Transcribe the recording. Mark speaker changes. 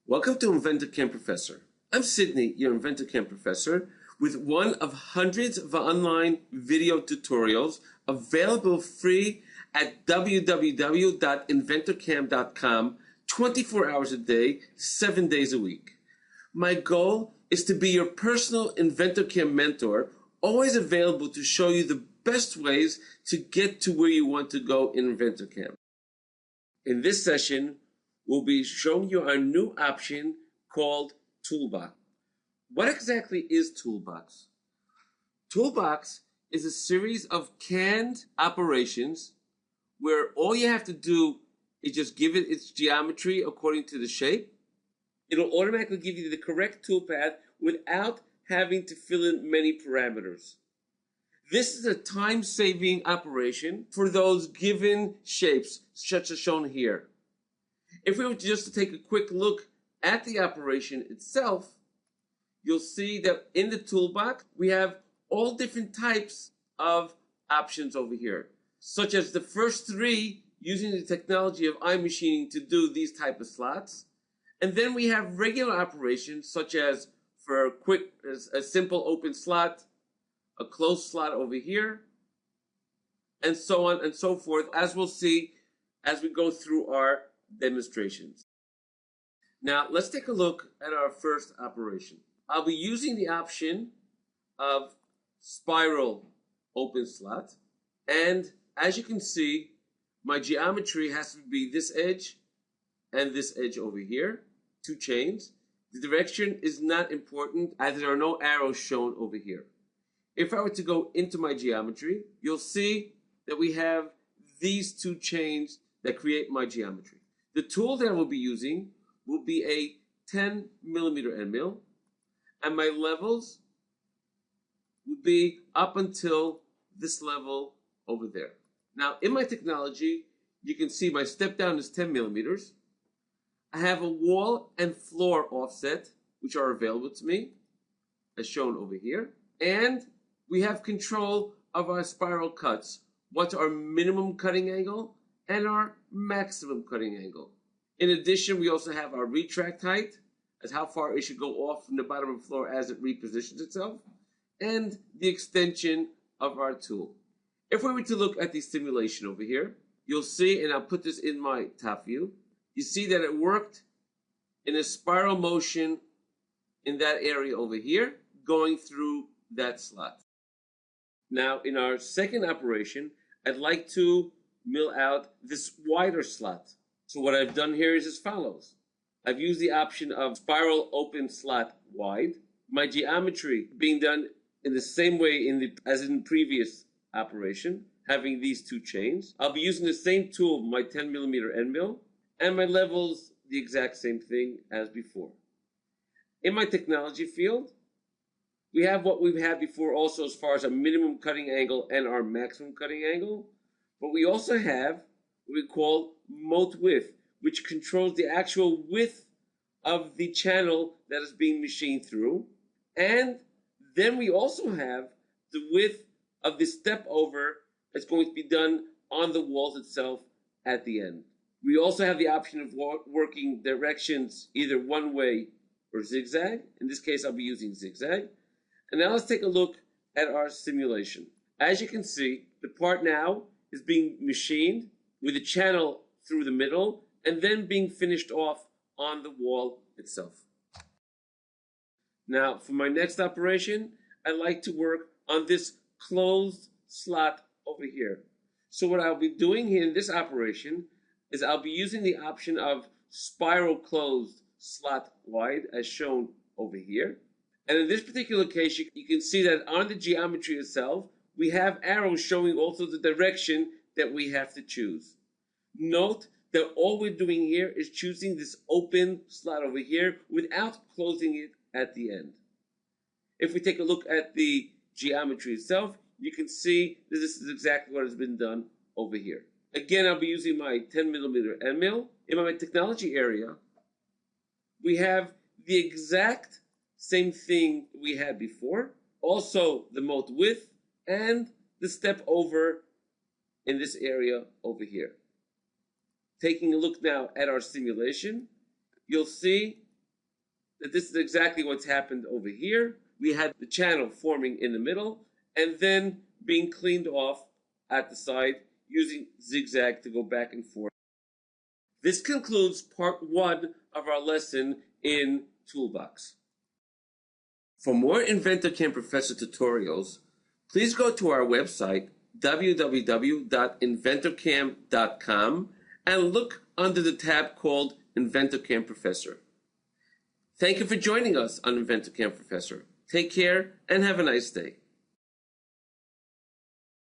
Speaker 1: Welcome to InventorCam Professor. I'm Sydney, your InventorCam Professor, with one of hundreds of online video tutorials available free at www.inventorcam.com 24 hours a day, 7 days a week. My goal is to be your personal InventorCam mentor, always available to show you the best ways to get to where you want to go in InventorCam. In this session, we'll be showing you our new option called Toolbox. What exactly is Toolbox? Toolbox is a series of canned operations where all you have to do is just give it its geometry according to the shape. It'll automatically give you the correct toolpath without having to fill in many parameters. This is a time-saving operation for those given shapes, such as shown here. If we were just to take a quick look at the operation itself, you'll see that in the toolbox, we have all different types of options over here, such as the first three using the technology of iMachining to do these type of slots. And then we have regular operations, such as for a simple open slot, a closed slot over here, and so on and so forth, as we'll see as we go through our demonstrations. Now, let's take a look at our first operation. I'll be using the option of spiral open slot, and as you can see, my geometry has to be this edge and this edge over here, two chains. The direction is not important as there are no arrows shown over here. If I were to go into my geometry, you'll see that we have these two chains that create my geometry. The tool that I will be using will be a 10 millimeter end mill, and my levels will be up until this level over there. Now, in my technology, you can see my step down is 10 millimeters. I have a wall and floor offset, which are available to me, as shown over here. And we have control of our spiral cuts. What's our minimum cutting angle and our maximum cutting angle. In addition, we also have our retract height, as how far it should go off from the bottom of the floor as it repositions itself, and the extension of our tool. If we were to look at the simulation over here, you'll see, and I'll put this in my top view, you see that it worked in a spiral motion in that area over here, going through that slot. Now, in our second operation, I'd like to mill out this wider slot. So what I've done here is as follows. I've used the option of spiral open slot wide. My geometry being done in the same way as in the previous operation, having these two chains. I'll be using the same tool, my 10 millimeter end mill, and my levels the exact same thing as before. In my technology field, we have what we've had before also as far as a minimum cutting angle and our maximum cutting angle. But we also have what we call mote width, which controls the actual width of the channel that is being machined through. And then we also have the width of the step over that's going to be done on the walls itself at the end. We also have the option of working directions either one way or zigzag. In this case, I'll be using zigzag. And now let's take a look at our simulation. As you can see, the part now is being machined with a channel through the middle and then being finished off on the wall itself. Now, for my next operation, I like to work on this closed slot over here. So what I'll be doing here in this operation is I'll be using the option of spiral closed slot wide as shown over here. And in this particular case, you can see that on the geometry itself, we have arrows showing also the direction that we have to choose. Note that all we're doing here is choosing this open slot over here without closing it at the end. If we take a look at the geometry itself, you can see that this is exactly what has been done over here. Again, I'll be using my 10 millimeter end mill. In my technology area, we have the exact same thing we had before. Also, the mote width and the step over in this area over here. Taking a look now at our simulation, you'll see that this is exactly what's happened over here. We had the channel forming in the middle and then being cleaned off at the side using zigzag to go back and forth. This concludes part 1 of our lesson in Toolbox. For more InventorCam Professor tutorials, please go to our website, www.inventorcam.com, and look under the tab called InventorCam Professor. Thank you for joining us on InventorCam Professor. Take care and have a nice day.